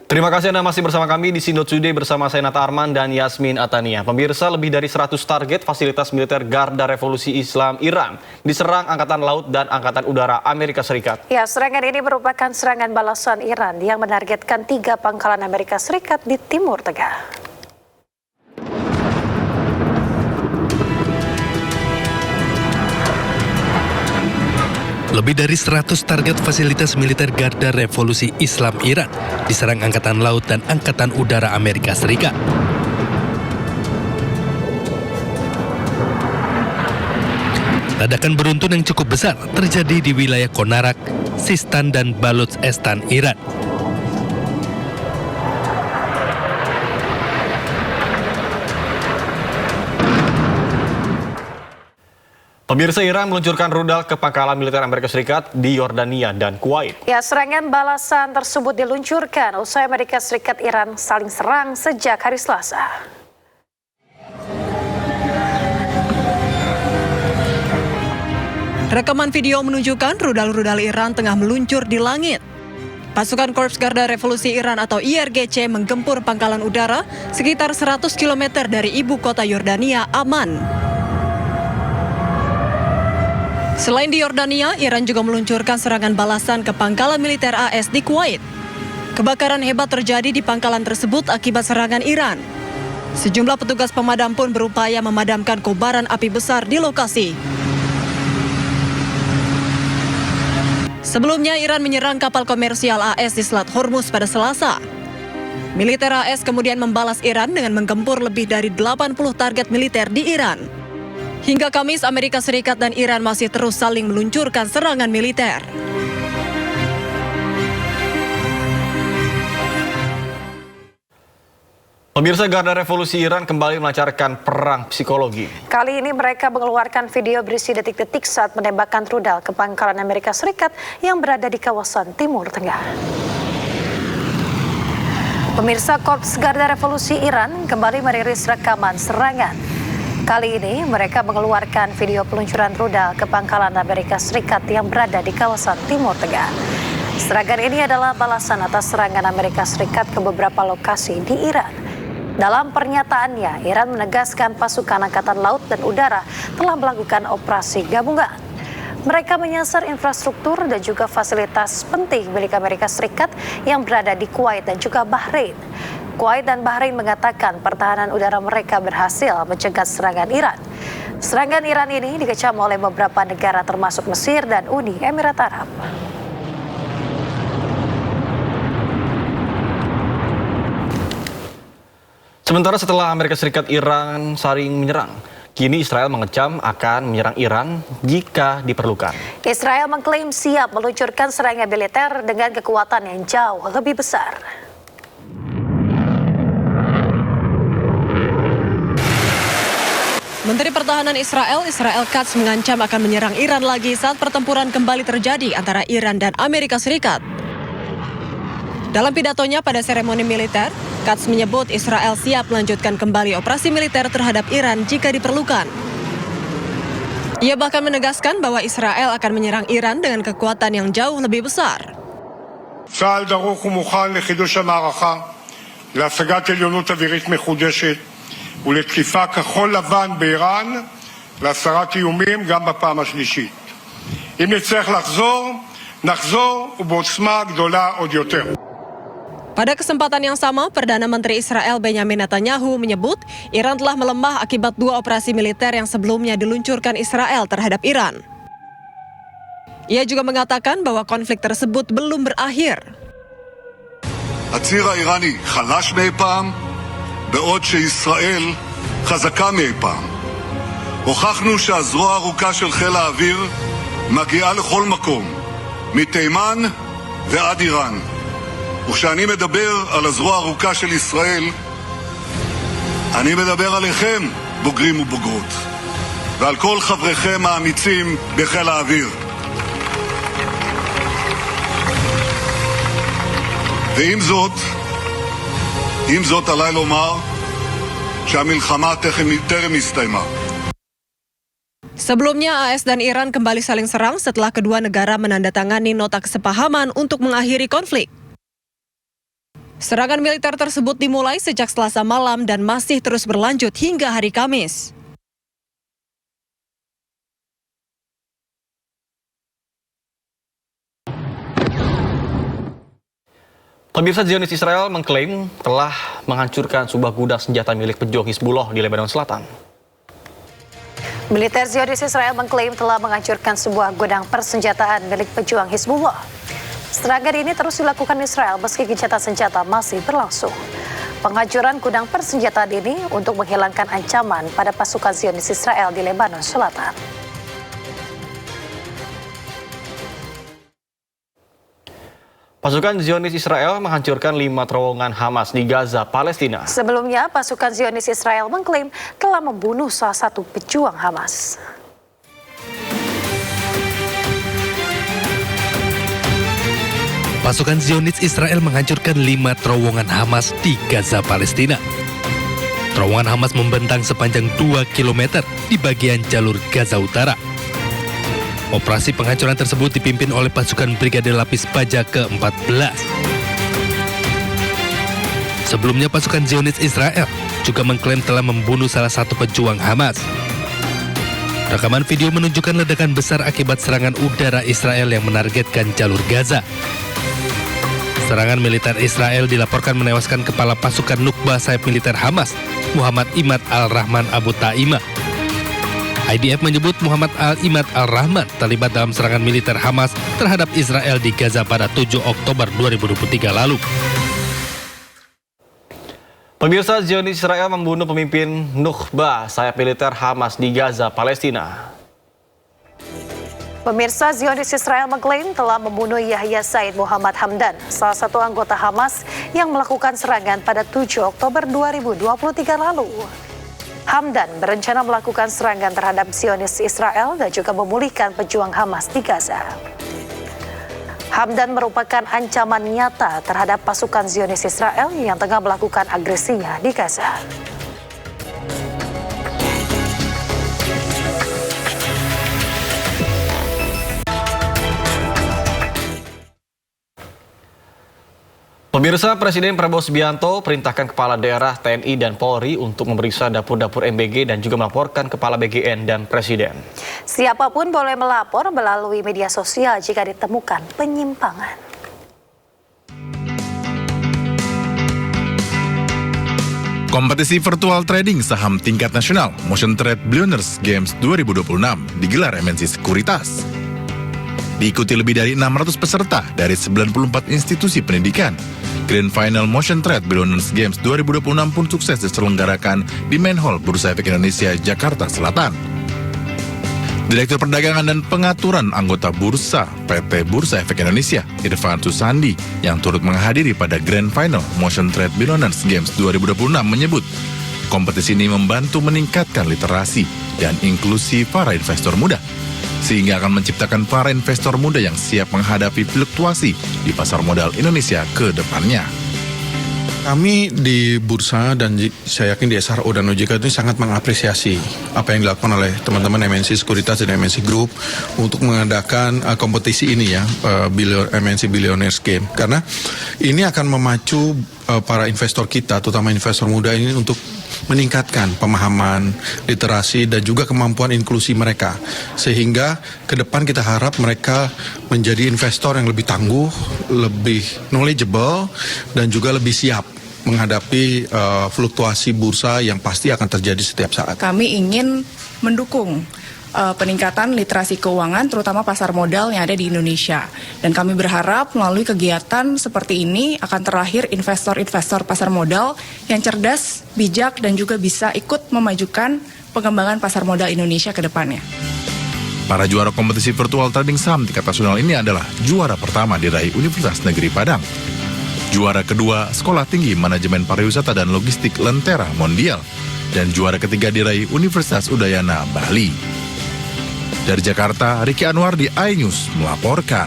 Terima kasih Anda masih bersama kami di Sindo Today bersama saya Nata Arman dan Yasmin Atania. Pemirsa, lebih dari 100 target fasilitas militer Garda Revolusi Islam Iran diserang Angkatan Laut dan Angkatan Udara Amerika Serikat. Ya, serangan ini merupakan serangan balasan Iran yang menargetkan 3 pangkalan Amerika Serikat di Timur Tengah. Lebih dari 100 target fasilitas militer Garda Revolusi Islam Iran diserang Angkatan Laut dan Angkatan Udara Amerika Serikat. Ledakan beruntun yang cukup besar terjadi di wilayah Konarak, Sistan, dan Baluchistan, Iran. Pemirsa, Iran meluncurkan rudal ke pangkalan militer Amerika Serikat di Yordania dan Kuwait. Ya, serangan balasan tersebut diluncurkan usai Amerika Serikat Iran saling serang sejak hari Selasa. Rekaman video menunjukkan rudal-rudal Iran tengah meluncur di langit. Pasukan Korps Garda Revolusi Iran atau IRGC menggempur pangkalan udara sekitar 100 km dari ibu kota Yordania, Amman. Selain di Yordania, Iran juga meluncurkan serangan balasan ke pangkalan militer AS di Kuwait. Kebakaran hebat terjadi di pangkalan tersebut akibat serangan Iran. Sejumlah petugas pemadam pun berupaya memadamkan kobaran api besar di lokasi. Sebelumnya, Iran menyerang kapal komersial AS di Selat Hormuz pada Selasa. Militer AS kemudian membalas Iran dengan menggempur lebih dari 80 target militer di Iran. Hingga Kamis, Amerika Serikat dan Iran masih terus saling meluncurkan serangan militer. Pemirsa, Garda Revolusi Iran kembali melancarkan perang psikologi. Kali ini mereka mengeluarkan video berisi detik-detik saat menembakkan rudal ke pangkalan Amerika Serikat yang berada di kawasan Timur Tengah. Pemirsa, Korps Garda Revolusi Iran kembali merilis rekaman serangan. Kali ini mereka mengeluarkan video peluncuran rudal ke pangkalan Amerika Serikat yang berada di kawasan Timur Tengah. Serangan ini adalah balasan atas serangan Amerika Serikat ke beberapa lokasi di Iran. Dalam pernyataannya, Iran menegaskan pasukan Angkatan Laut dan Udara telah melakukan operasi gabungan. Mereka menyasar infrastruktur dan juga fasilitas penting milik Amerika Serikat yang berada di Kuwait dan juga Bahrain. Kuwait dan Bahrain mengatakan pertahanan udara mereka berhasil mencegah serangan Iran. Serangan Iran ini dikecam oleh beberapa negara termasuk Mesir dan Uni Emirat Arab. Sementara setelah Amerika Serikat Iran saling menyerang, kini Israel mengecam akan menyerang Iran jika diperlukan. Israel mengklaim siap meluncurkan serangan militer dengan kekuatan yang jauh lebih besar. Menteri Pertahanan Israel Katz mengancam akan menyerang Iran lagi saat pertempuran kembali terjadi antara Iran dan Amerika Serikat. Dalam pidatonya pada seremoni militer, Katz menyebut Israel siap melanjutkan kembali operasi militer terhadap Iran jika diperlukan. Ia bahkan menegaskan bahwa Israel akan menyerang Iran dengan kekuatan yang jauh lebih besar. צה"ל דרוך ומוכן לחידוש המערכה, להשגת עליונות אווירית מחודשת ולתקיפה כחול לבן באיראן, להסרת איומים גם בפעם השלישית. אם נצטרך נחזור ובעוצמה גדולה עוד יותר. Pada kesempatan yang sama, Perdana Menteri Israel Benjamin Netanyahu menyebut Iran telah melemah akibat 2 operasi militer yang sebelumnya diluncurkan Israel terhadap Iran. Ia juga mengatakan bahwa konflik tersebut belum berakhir. הציר האיראני חלש מאי פעם, בעוד שישראל חזקה מאי פעם. הוכחנו שהזרוע הארוכה של חיל האוויר מגיעה לכל מקום, מתימן ועד איראן. וכשאני מדבר על הזרוע הארוכה של ישראל, אני מדבר עליכם, בוגרים ובוגרות, ועל כל חבריכם האמיצים בחיל האוויר. ועם זאת עליי לומר שהמלחמה טרם הסתיימה. Sebelumnya, AS dan Iran kembali saling serang setelah kedua negara menandatangani nota kesepahaman untuk mengakhiri konflik. Serangan militer tersebut dimulai sejak Selasa malam dan masih terus berlanjut hingga hari Kamis. Pemirsa, Zionis Israel mengklaim telah menghancurkan sebuah gudang senjata milik pejuang Hizbullah di Lebanon Selatan. Militer Zionis Israel mengklaim telah menghancurkan sebuah gudang persenjataan milik pejuang Hizbullah. Serangan ini terus dilakukan Israel meski gencatan senjata masih berlangsung. Penghancuran gudang persenjataan ini untuk menghilangkan ancaman pada pasukan Zionis Israel di Lebanon Selatan. Pasukan Zionis Israel menghancurkan 5 terowongan Hamas di Gaza, Palestina. Sebelumnya, pasukan Zionis Israel mengklaim telah membunuh salah satu pejuang Hamas. Pasukan Zionis Israel menghancurkan 5 terowongan Hamas di Gaza, Palestina. Terowongan Hamas membentang sepanjang 2 km di bagian jalur Gaza Utara. Operasi penghancuran tersebut dipimpin oleh pasukan Brigade Lapis Baja ke-14. Sebelumnya pasukan Zionis Israel juga mengklaim telah membunuh salah satu pejuang Hamas. Rekaman video menunjukkan ledakan besar akibat serangan udara Israel yang menargetkan jalur Gaza. Serangan militer Israel dilaporkan menewaskan kepala pasukan Nukba sayap militer Hamas, Muhammad Imad al-Rahman Abu Ta'imah. IDF menyebut Muhammad Imad al-Rahman terlibat dalam serangan militer Hamas terhadap Israel di Gaza pada 7 Oktober 2023 lalu. Pemirsa, Zionis Israel membunuh pemimpin Nukba sayap militer Hamas di Gaza, Palestina. Pemirsa, Zionis Israel mengklaim telah membunuh Yahya Said Muhammad Hamdan, salah satu anggota Hamas yang melakukan serangan pada 7 Oktober 2023 lalu. Hamdan berencana melakukan serangan terhadap Zionis Israel dan juga memulihkan pejuang Hamas di Gaza. Hamdan merupakan ancaman nyata terhadap pasukan Zionis Israel yang tengah melakukan agresinya di Gaza. Pemirsa, Presiden Prabowo Subianto perintahkan kepala daerah TNI dan Polri untuk memeriksa dapur-dapur MBG dan juga melaporkan kepala BGN dan Presiden. Siapapun boleh melapor melalui media sosial jika ditemukan penyimpangan. Kompetisi virtual trading saham tingkat nasional Motion Trade Billionaires Games 2026 digelar MNC Sekuritas. Diikuti lebih dari 600 peserta dari 94 institusi pendidikan. Grand Final Motion Trade Billionaires Games 2026 pun sukses diselenggarakan di Main Hall Bursa Efek Indonesia, Jakarta Selatan. Direktur Perdagangan dan Pengaturan Anggota Bursa PT Bursa Efek Indonesia, Irfan Susandi, yang turut menghadiri pada Grand Final Motion Trade Billionaires Games 2026 menyebut, kompetisi ini membantu meningkatkan literasi dan inklusi para investor muda, sehingga akan menciptakan para investor muda yang siap menghadapi fluktuasi di pasar modal Indonesia ke depannya. Kami di Bursa dan saya yakin di SRO dan OJK itu sangat mengapresiasi apa yang dilakukan oleh teman-teman MNC Sekuritas dan MNC Group untuk mengadakan kompetisi ini ya, MNC Billionaires Game. Karena ini akan memacu para investor kita, terutama investor muda ini untuk meningkatkan pemahaman, literasi, dan juga kemampuan inklusi mereka. Sehingga ke depan kita harap mereka menjadi investor yang lebih tangguh, lebih knowledgeable, dan juga lebih siap menghadapi fluktuasi bursa yang pasti akan terjadi setiap saat. Kami ingin mendukung peningkatan literasi keuangan, terutama pasar modal yang ada di Indonesia. Dan kami berharap melalui kegiatan seperti ini akan terlahir investor-investor pasar modal yang cerdas, bijak, dan juga bisa ikut memajukan pengembangan pasar modal Indonesia ke depannya. Para juara kompetisi virtual trading saham tingkat nasional ini adalah juara pertama diraih Universitas Negeri Padang. Juara kedua, Sekolah Tinggi Manajemen Pariwisata dan Logistik Lentera Mondial. Dan juara ketiga diraih Universitas Udayana Bali. Dari Jakarta, Riki Anwar di iNews melaporkan.